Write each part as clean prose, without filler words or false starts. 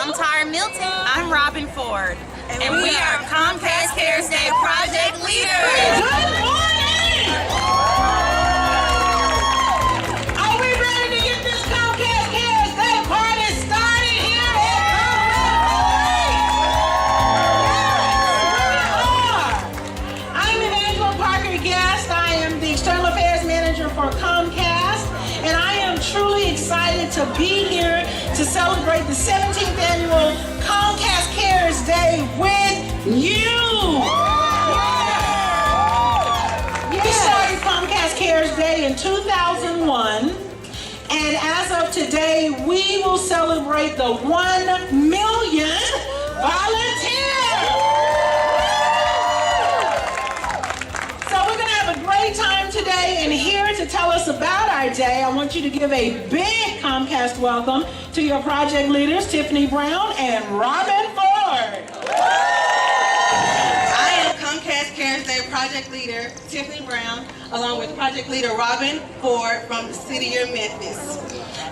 I'm Taura Milton. I'm Robyn Ford. And we are Comcast Cares Day Project Leaders. Good morning! Are we ready to get this Comcast Cares Day party started here at Caldwell? Yes, we are. I'm Angela Parker Guest. I am the External Affairs Manager for Comcast, and I am truly excited to be here to celebrate the 17th annual Comcast Cares Day with you. We started Comcast Cares Day in 2001, and as of today, we will celebrate the 1 million volunteers. So we're going to have a great time today, and here to tell us about our day, I want you to give a big Comcast welcome to your project leaders, Tiffani Brown and Robyn Ford. I am Comcast Cares Day Project Leader, Tiffani Brown, along with Project Leader Robyn Ford from the city of Memphis.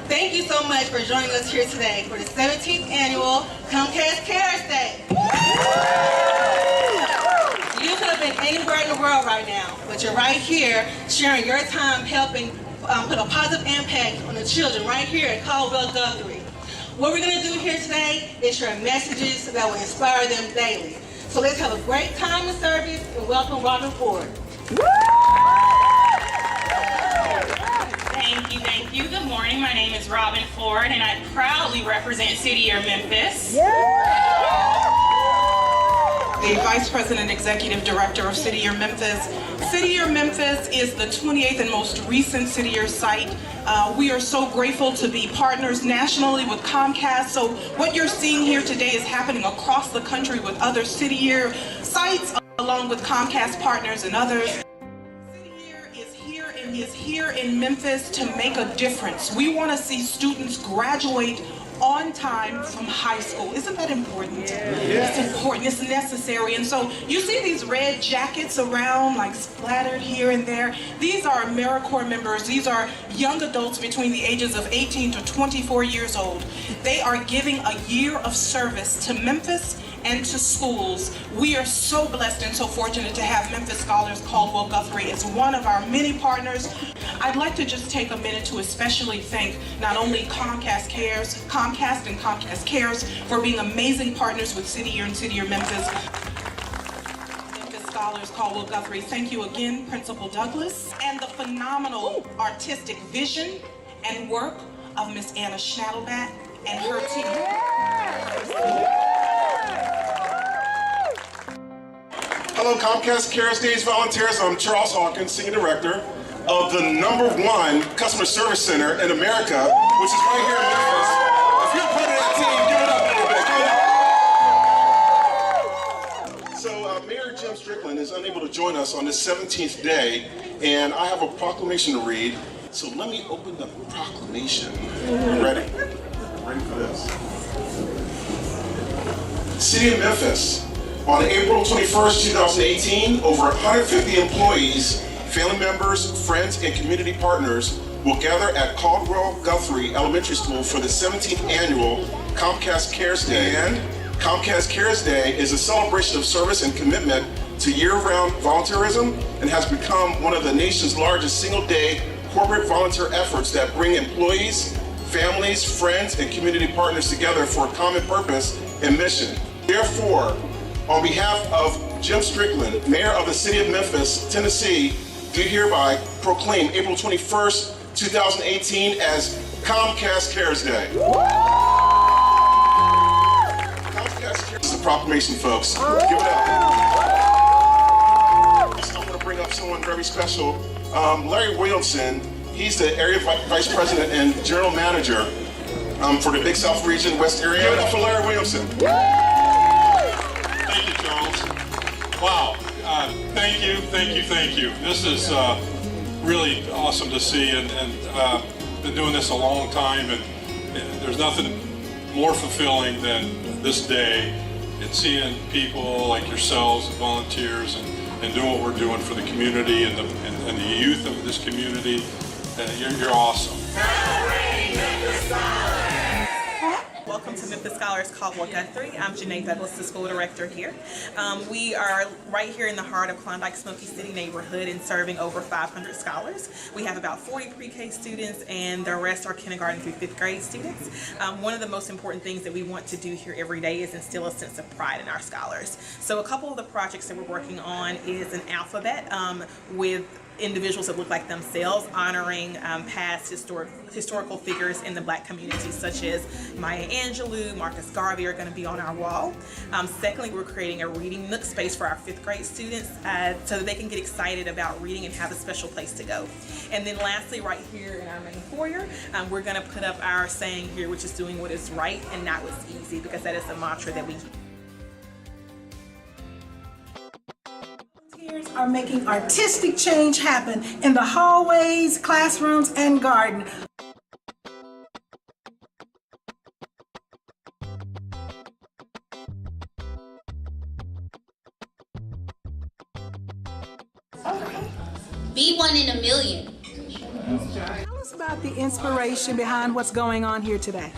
Thank you so much for joining us here today for the 17th annual Comcast Cares Day. You could have been anywhere in the world right now, but you're right here sharing your time helping put a positive impact on the children right here at Caldwell, Guthrie. What we're going to do here today is share messages that will inspire them daily. So let's have a great time in service and welcome Robyn Ford. Thank you. Good morning. My name is Robyn Ford, and I proudly represent City of Memphis. The Vice President Executive Director of City Year Memphis. City Year Memphis is the 28th and most recent City Year site. We are so grateful to be partners nationally with Comcast. So what you're seeing here today is happening across the country with other City Year sites, along with Comcast partners and others. City Year is here in Memphis to make a difference. We want to see students graduate on time from high school. Isn't that important? It's important, it's necessary. And so you see these red jackets around, like splattered here and there. These are AmeriCorps members. These are young adults between the ages of 18 to 24 years old. They are giving a year of service to Memphis and to schools. We are so blessed and so fortunate to have Memphis Scholars Caldwell Guthrie as one of our many partners. I'd like to just take a minute to especially thank not only Comcast and Comcast Cares for being amazing partners with City Year and City Year Memphis. Memphis Scholars Caldwell Guthrie, thank you again, Principal Douglas, and the phenomenal artistic vision and work of Miss Anna Schnadelbat and her team. Hello, Comcast Cares Days volunteers. I'm Charles Hawkins, Senior Director of the #1 Customer Service Center in America, which is right here in Memphis. If you're a part of that team, give it up a little bit. Come on. So Mayor Jim Strickland is unable to join us on this 17th day, and I have a proclamation to read. So let me open the proclamation. Ready? Ready for this? City of Memphis. On April 21st, 2018, over 150 employees, family members, friends, and community partners will gather at Caldwell Guthrie Elementary School for the 17th annual Comcast Cares Day. And Comcast Cares Day is a celebration of service and commitment to year-round volunteerism and has become one of the nation's largest single-day corporate volunteer efforts that bring employees, families, friends, and community partners together for a common purpose and mission. Therefore, on behalf of Jim Strickland, Mayor of the City of Memphis, Tennessee, do hereby proclaim April 21st, 2018 as Comcast Cares Day. Comcast Cares is a proclamation, folks. Give it up. Also, I want to bring up someone very special. Larry Williamson, he's the Area Vice President and General Manager for the Big South region, West area. Give it up for Larry Williamson. Thank you, Charles. Wow. Thank you. This is really awesome to see, and been doing this a long time, and there's nothing more fulfilling than this day and seeing people like yourselves and volunteers and doing what we're doing for the community and the youth of this community. You're awesome. Welcome to Memphis Scholars Caldwell, Guthrie. I'm Janae Douglas, the school director here. We are right here in the heart of Klondike Smoky City neighborhood and serving over 500 scholars. We have about 40 pre-K students and the rest are kindergarten through 5th grade students. One of the most important things that we want to do here every day is instill a sense of pride in our scholars. So a couple of the projects that we're working on is an alphabet with individuals that look like themselves, honoring past historical figures in the Black community, such as Maya Angelou, Marcus Garvey are going to be on our wall. Secondly, we're creating a reading nook space for our 5th grade students so that they can get excited about reading and have a special place to go. And then lastly, right here in our main foyer, we're going to put up our saying here, which is doing what is right and not what's easy, because that is a mantra that we are making artistic change happen in the hallways, classrooms, and garden. Be one in a million. Tell us about the inspiration behind what's going on here today.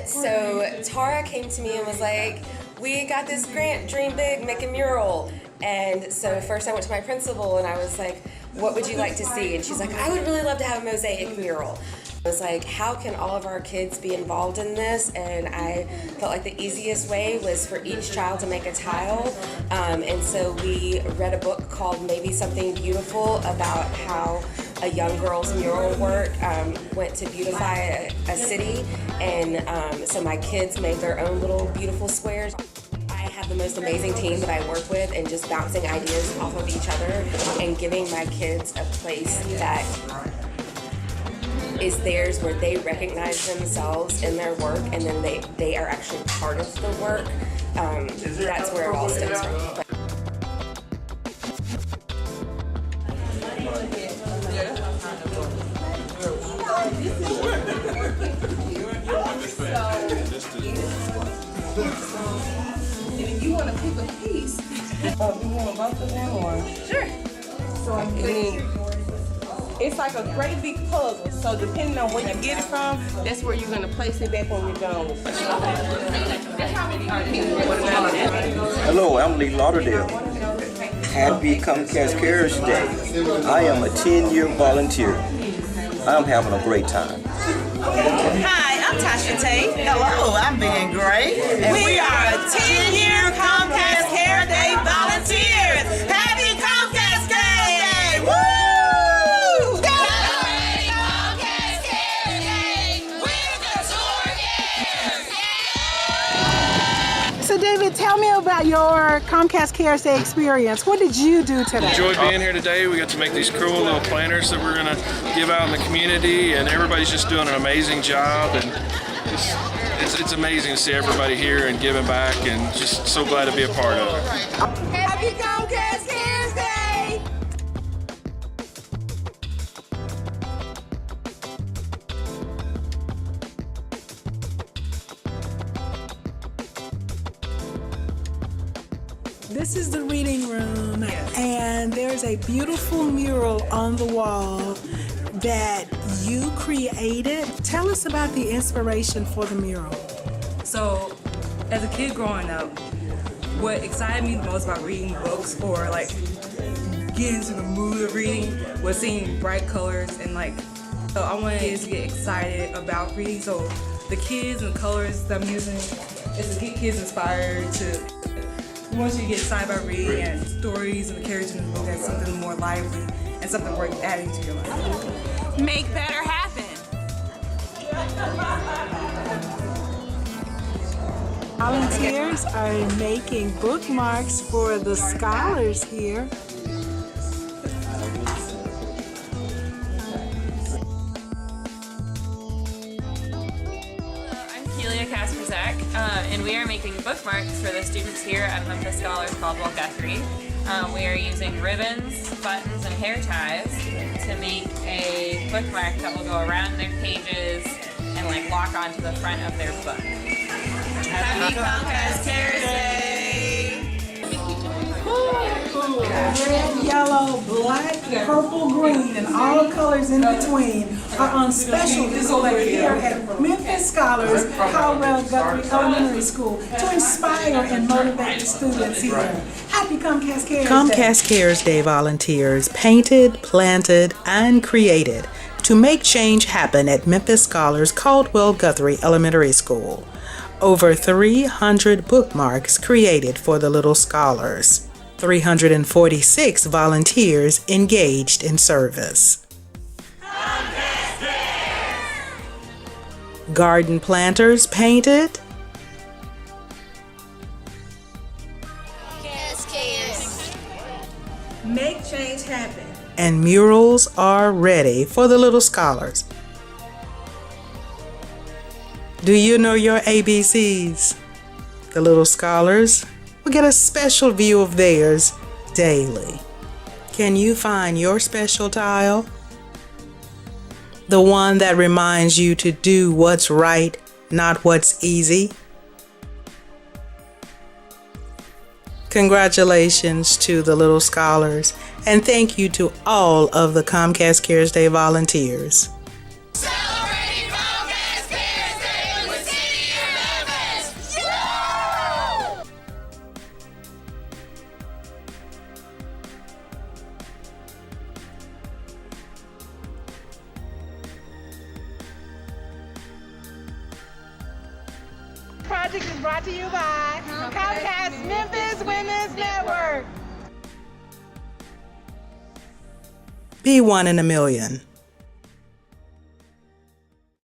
So Taura came to me and was like, we got this grant, dream big, make a mural. And so first I went to my principal and I was like, what would you like to see? And she's like, I would really love to have a mosaic mural. I was like, how can all of our kids be involved in this? And I felt like the easiest way was for each child to make a tile. And so we read a book called Maybe Something Beautiful about how a young girl's mural work went to beautify a city. And so my kids made their own little beautiful squares. I have the most amazing team that I work with, and just bouncing ideas off of each other and giving my kids a place that is theirs, where they recognize themselves in their work and then they are actually part of the work. That's where it all stems from. If you want to pick a piece, you want both of them or? Sure. So I mean, it's like a great big puzzle. So depending on where you get it from, that's where you're gonna place it back when you're done with it. Hello, I'm Lee Lauderdale. Happy Comcast Cares Day. I am a 10-year volunteer. I'm having a great time. Hi, I'm Tasha Tate. Hello, I'm being great. And we are a 10-year Comcast Care Day volunteers. Happy Comcast Care Day! Woo! Celebrating Comcast Care Day with the Tour. So David, tell me about your Comcast Cares Day experience. What did you do today? Enjoyed being here today. We got to make these cool little planners that we're going to give out in the community, and everybody's just doing an amazing job, and it's amazing to see everybody here and giving back, and just so glad to be a part of it. Happy Comcast Cares Day! This is the reading room, and there's a beautiful mural on the wall that you created. Tell us about the inspiration for the mural. So, as a kid growing up, what excited me the most about reading books or like getting into the mood of reading was seeing bright colors, and so I wanted kids to get excited about reading. So the kids and the colors that I'm using is to get kids inspired to. Once you get excited about reading and stories and the characters in the book, that's something more lively and something worth adding to your life. Make better happen. Volunteers are making bookmarks for the scholars here. And we are making bookmarks for the students here at Memphis Scholars Caldwell Guthrie. We are using ribbons, buttons, and hair ties to make a bookmark that will go around their pages and lock onto the front of their book. Happy Comcast Cares Day! Red, yellow, yellow, black, purple, green, and all the colors in between are on special display here at Memphis Scholars, Caldwell, Guthrie Elementary School to inspire and motivate the students here. Happy Comcast Cares Day. Comcast Cares Day volunteers painted, planted, and created to make change happen at Memphis Scholars, Caldwell, Guthrie Elementary School. Over 300 bookmarks created for the little scholars. 346 volunteers engaged in service. Garden planters painted. Make change happen. And murals are ready for the little scholars. Do you know your ABCs? The little scholars will get a special view of theirs daily. Can you find your special tile? The one that reminds you to do what's right, not what's easy? Congratulations to the little scholars, and thank you to all of the Comcast Cares Day volunteers. Celebrating Comcast Cares Day with City of Memphis! Woo! Project is brought to you by Comcast Memphis Women's Network. Be one in a million.